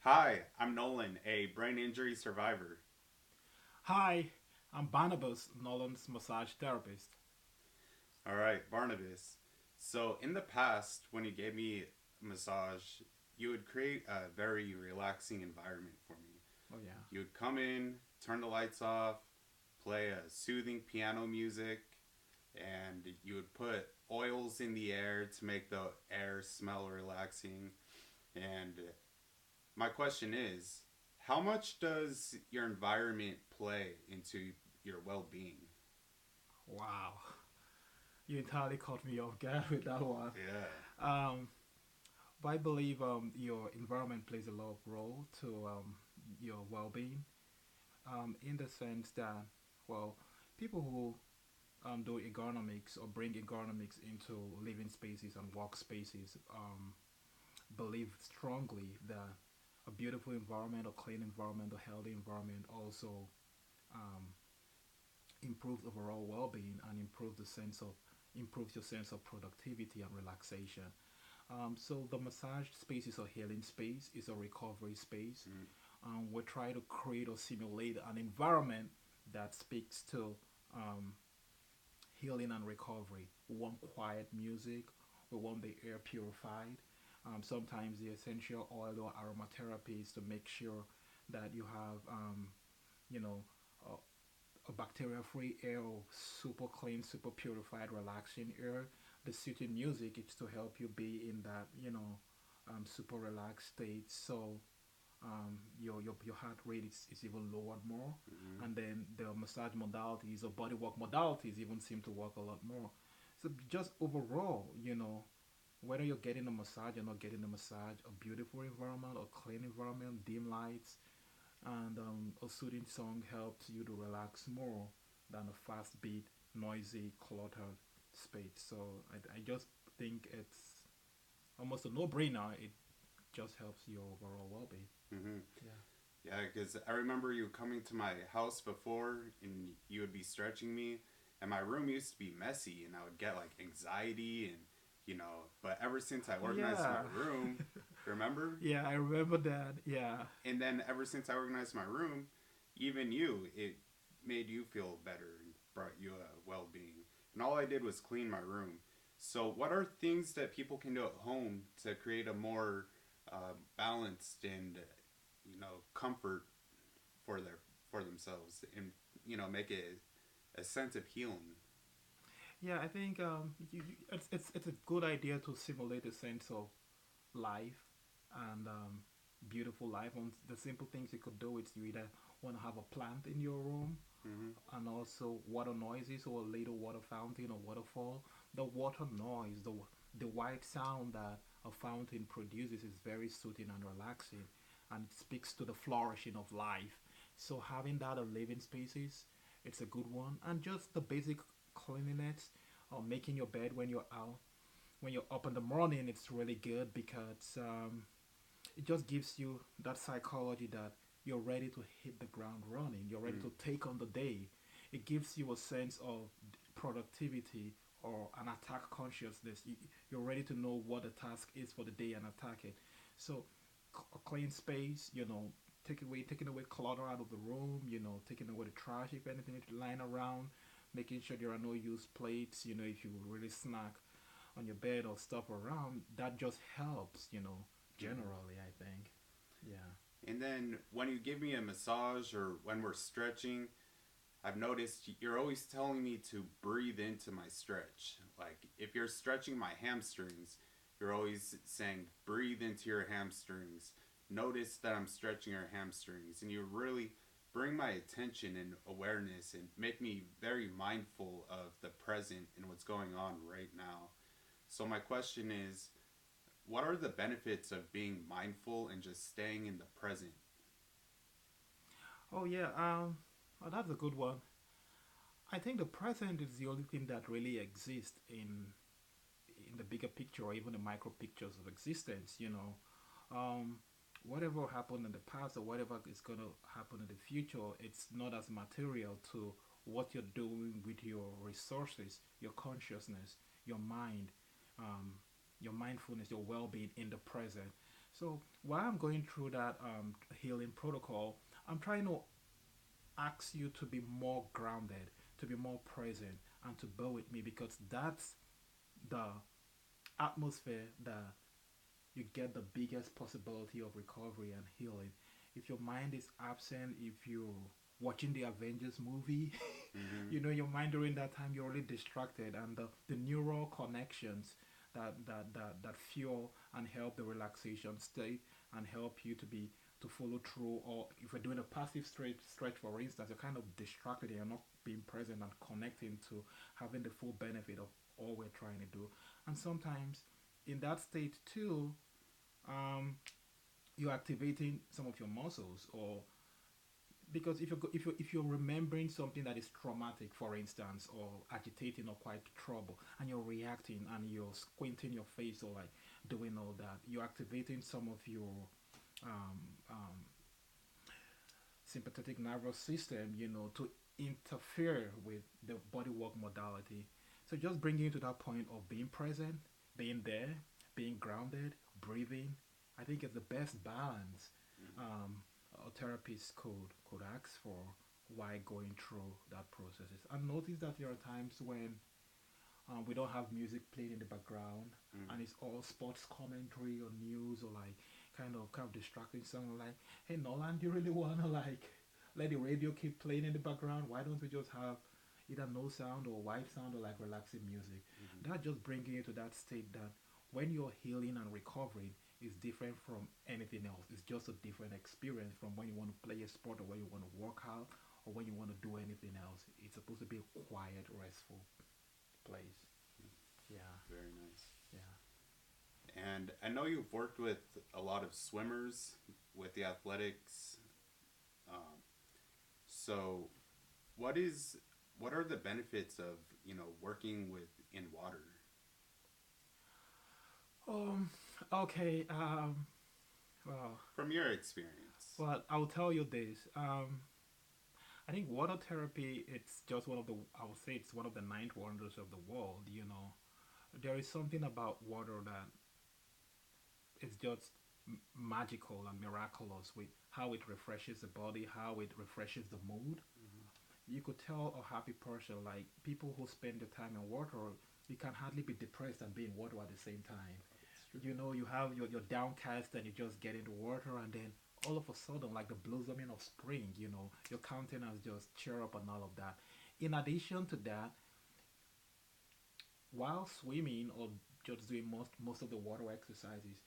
Hi, I'm Nolan, a brain injury survivor. Hi, I'm Barnabas, Nolan's massage therapist. All right, Barnabas. So, in the past, when you gave me a massage, you would create a very relaxing environment for me. Oh yeah. You would come in, turn the lights off, play a soothing piano music, and you would put oils in the air to make the air smell relaxing. And my question is, how much does your environment play into your well being? Wow. You entirely caught me off guard with that one. Yeah. Um, but I believe your environment plays a lot of role to your well-being. In the sense that, well, people who do ergonomics or bring ergonomics into living spaces and workspaces believe strongly that a beautiful environment, a clean environment, a healthy environment also um, improves overall well-being and improves your sense of productivity and relaxation. So the massage space is a healing space, is a recovery space. Mm, We try to create or simulate an environment that speaks to um, healing and recovery. We want quiet music. We want the air purified. Sometimes the essential oil or aromatherapies to make sure that you have, you know, a, a bacteria-free air or super clean, super purified, relaxing air. The soothing music is to help you be in that, super relaxed state. So your heart rate is even lowered more, mm-hmm. and then the massage modalities or bodywork modalities even seem to work a lot more. So just overall, whether you're getting a massage or not getting a massage, a beautiful environment, a clean environment, dim lights, and a soothing song helps you to relax more than a fast beat, noisy, cluttered space. So I just think it's almost a no-brainer. It just helps your overall well-being. Mm-hmm. Yeah. Yeah, because I remember you coming to my house before and you would be stretching me, and my room used to be messy, and I would get like anxiety but ever since I Oh organized my yeah. room, remember? Yeah, I remember that. Yeah. And then ever since I organized my room, even it made you feel better and brought you a well being. And all I did was clean my room. So, what are things that people can do at home to create a more balanced and comfort for themselves, and make it a sense of healing? Yeah, I think it's a good idea to simulate a sense of life and beautiful life. On the simple things you could do is you either want to have a plant in your room Mm-hmm. and also water noises or a little water fountain or waterfall. The water noise, the white sound that a fountain produces is very soothing and relaxing, and it speaks to the flourishing of life. So having that in living spaces, it's a good one. And just the basic cleanliness, or making your bed when you're out, when you're up in the morning, it's really good because it just gives you that psychology that you're ready to hit the ground running. You're ready Mm-hmm. to take on the day. It gives you a sense of productivity or an attack consciousness. You're ready to know what the task is for the day and attack it. So, a clean space, taking away clutter out of the room, taking away the trash if anything is lying around, making sure there are no used plates, if you really snack on your bed or stuff around, that just helps, Mm-hmm. generally, I think. Yeah. And then when you give me a massage or when we're stretching, I've noticed you're always telling me to breathe into my stretch. Like if you're stretching my hamstrings, you're always saying breathe into your hamstrings. Notice that I'm stretching your hamstrings, and you really bring my attention and awareness and make me very mindful of the present and what's going on right now. So my question is, what are the benefits of being mindful and just staying in the present? Oh, yeah. Oh, that's a good one. I think the present is the only thing that really exists in the bigger picture or even the micro pictures of existence. Um, whatever happened in the past or whatever is gonna happen in the future, it's not as material to what you're doing with your resources, your consciousness, your mind, um, your mindfulness, your well-being in the present. So while I'm going through that healing protocol, I'm trying to ask you to be more grounded, to be more present, and to bear with me because that's the atmosphere that you get the biggest possibility of recovery and healing. If your mind is absent, if you're watching the Avengers movie, Mm-hmm. you know your mind during that time you're really distracted, and the neural connections that fuel and help the relaxation state and help you to follow through. Or if you're doing a passive stretch for instance, you're kind of distracted and you're not being present and connecting to having the full benefit of all we're trying to do. And sometimes in that state too, um, you're activating some of your muscles. Or because if you're remembering something that is traumatic, for instance, or agitating or quite trouble, and you're reacting and you're squinting your face or like doing all that, you're activating some of your um, um, sympathetic nervous system, to interfere with the body work modality. So just bringing you to that point of being present, being there, being grounded, breathing, I think is the best balance um, a therapist could ask for while going through that processes. And notice that there are times when we don't have music playing in the background, Mm-hmm. and it's all sports commentary or news or like kind of distracting something like, hey Nolan, do you really wanna like let the radio keep playing in the background? Why don't we just have either no sound or white sound or like relaxing music? Mm-hmm. That just bringing you to that state that when you're healing and recovering is different from anything else. It's just a different experience from when you want to play a sport or when you want to work out or when you want to do anything else. It's supposed to be a quiet, restful place. Yeah, Very nice. yeah. And I know you've worked with a lot of swimmers with the athletics. Um, so, what is what are the benefits of working with in water Um. Okay. Well. from your experience? Well, I'll tell you this. I think water therapy. It's just one of the. I would say it's one of the ninth wonders of the world. There is something about water that is just magical and miraculous with how it refreshes the body, how it refreshes the mood. Mm-hmm. You could tell a happy person, like people who spend the time in water, you can hardly be depressed and be in water at the same time. That's true. You have your downcast and you just get into water, and then all of a sudden, like the blossoming of spring, your countenance just cheer up and all of that. In addition to that, while swimming or just doing most of the water exercises,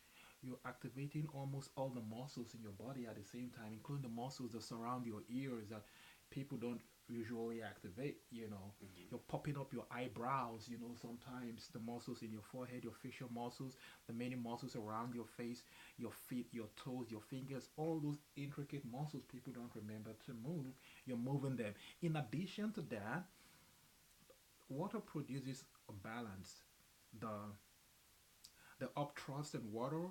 you're activating almost all the muscles in your body at the same time, including the muscles that surround your ears that people don't usually activate. Mm-hmm. You're popping up your eyebrows. Sometimes the muscles in your forehead, your facial muscles, the many muscles around your face, your feet, your toes, your fingers, all those intricate muscles people don't remember to move. You're moving them. In addition to that, water produces a balance. The the upthrust in water,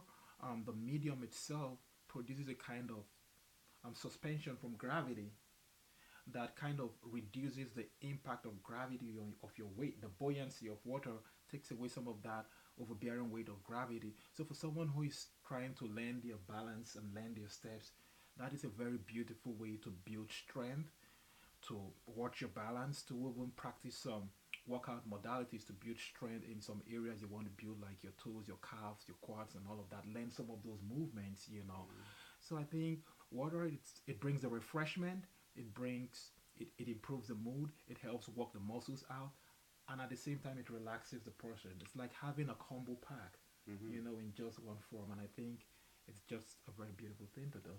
the medium itself produces a kind of suspension from gravity that kind of reduces the impact of gravity of your weight. The buoyancy of water takes away some of that overbearing weight of gravity. So for someone who is trying to learn their balance and learn their steps, that is a very beautiful way to build strength, to watch your balance, to even practice some workout modalities to build strength in some areas you want to build, like your toes, your calves, your quads, and all of that. Learn some of those movements. Mm-hmm. So I think water, it brings the refreshment, it improves the mood, it helps work the muscles out, and at the same time it relaxes the person. It's like having a combo pack, Mm-hmm. in just one form, and I think it's just a very beautiful thing to do.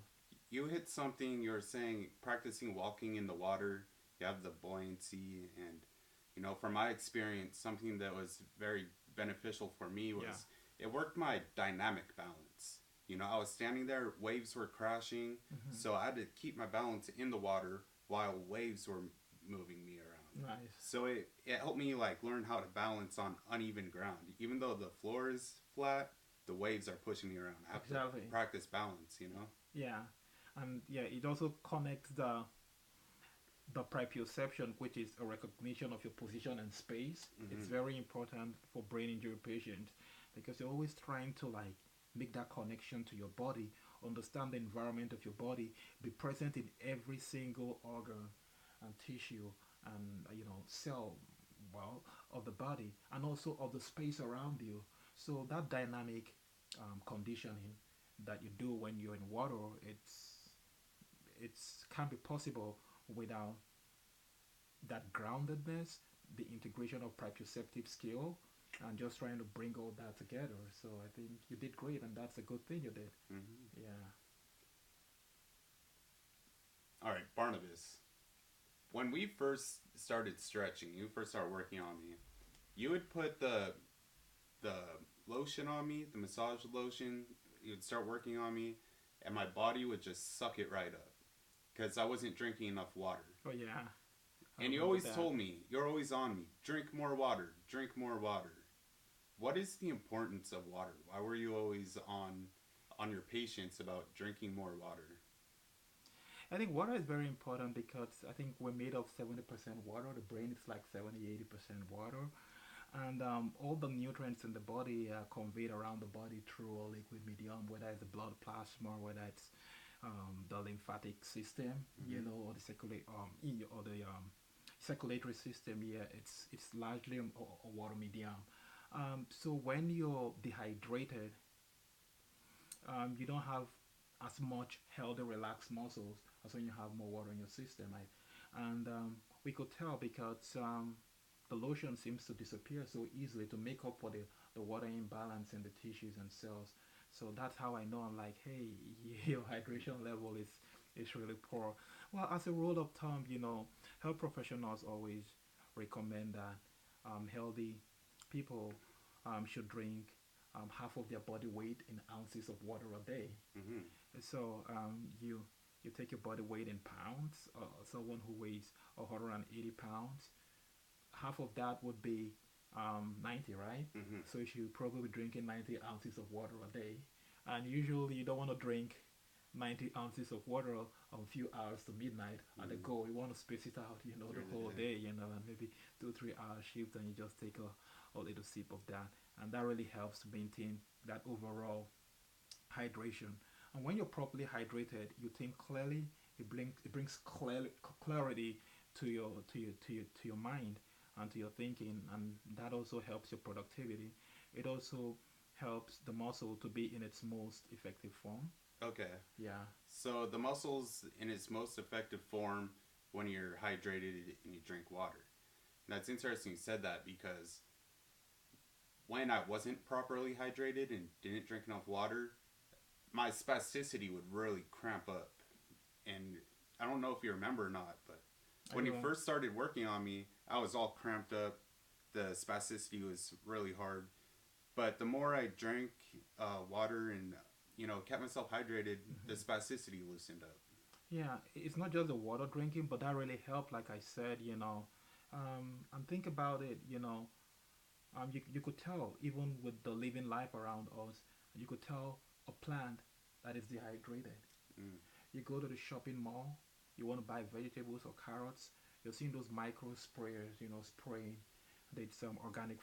You hit something. You're saying practicing walking in the water. You have the buoyancy, and from my experience, something that was very beneficial for me Yeah. was it worked my dynamic balance. I was standing there, waves were crashing, Hmm. so I had to keep my balance in the water while waves were moving me around. Nice. So it helped me like learn how to balance on uneven ground. Even though the floor is flat, the waves are pushing me around. I have to Exactly. practice balance. Yeah, and yeah, it also connects the proprioception, which is a recognition of your position and space. It's Mm-hmm. very important for brain injury patients because you're always trying to like make that connection to your body, understand the environment of your body, be present in every single organ and tissue and cell, well, of the body, and also of the space around you. So that dynamic conditioning that you do when you're in water, it's can't be possible without that groundedness, the integration of proprioceptive skill, and just trying to bring all that together. So I think you did great, and that's a good thing you did. Hmm. Yeah. All right, Barnabas. When we first started stretching, you first started working on me. You would put the lotion on me, the massage lotion. You would start working on me, and my body would just suck it right up because I wasn't drinking enough water. Oh yeah, I And you remember always that. told me, you're always on me, drink more water, drink more water. What is the importance of water? Why were you always on your patients about drinking more water? I think water is very important because I think we're made of 70% water. The brain is like 70-80% water. And all the nutrients in the body are conveyed around the body through a liquid medium, whether it's the blood plasma, whether it's the lymphatic system, Hmm. or the or the circulatory system. Yeah, it's largely a water medium. So when you're dehydrated, you don't have as much healthy, relaxed muscles as when you have more water in your system. And we could tell because the lotion seems to disappear so easily to make up for the water imbalance in the tissues and cells. So that's how I know I'm like, hey, your hydration level is really poor. Well, as a rule of thumb, health professionals always recommend that healthy people should drink half of their body weight in ounces of water a day. Hmm. So you take your body weight in pounds. Someone who weighs 180 pounds, half of that would be 90, right? Hmm. So you should probably be drinking 90 ounces of water a day. And usually you don't want to drink 90 ounces of water a few hours to midnight at the Hmm. go. You want to space it out, the During the whole day. day, and maybe 2 3 hour shift, and you just take a little sip of that, and that really helps to maintain that overall hydration. And when you're properly hydrated, you think clearly. It brings clarity to your mind and to your thinking, and that also helps your productivity. It also helps the muscle to be in its most effective form. Okay. Yeah. So the muscles in its most effective form when you're hydrated and you drink water. And that's interesting you said that because when I wasn't properly hydrated and didn't drink enough water, my spasticity would really cramp up. And I don't know if you remember or not, but I when you do. first started working on me, I was all cramped up. The spasticity was really hard. But the more I drank water and kept myself hydrated, the Hmm. spasticity loosened up. Yeah, it's not just the water drinking, but that really helped. Like I said, and think about it. You could tell even with the living life around us, you could tell a plant that is dehydrated. Mm. You go to the shopping mall, you want to buy vegetables or carrots, you're seeing those micro sprayers, spraying. It's organic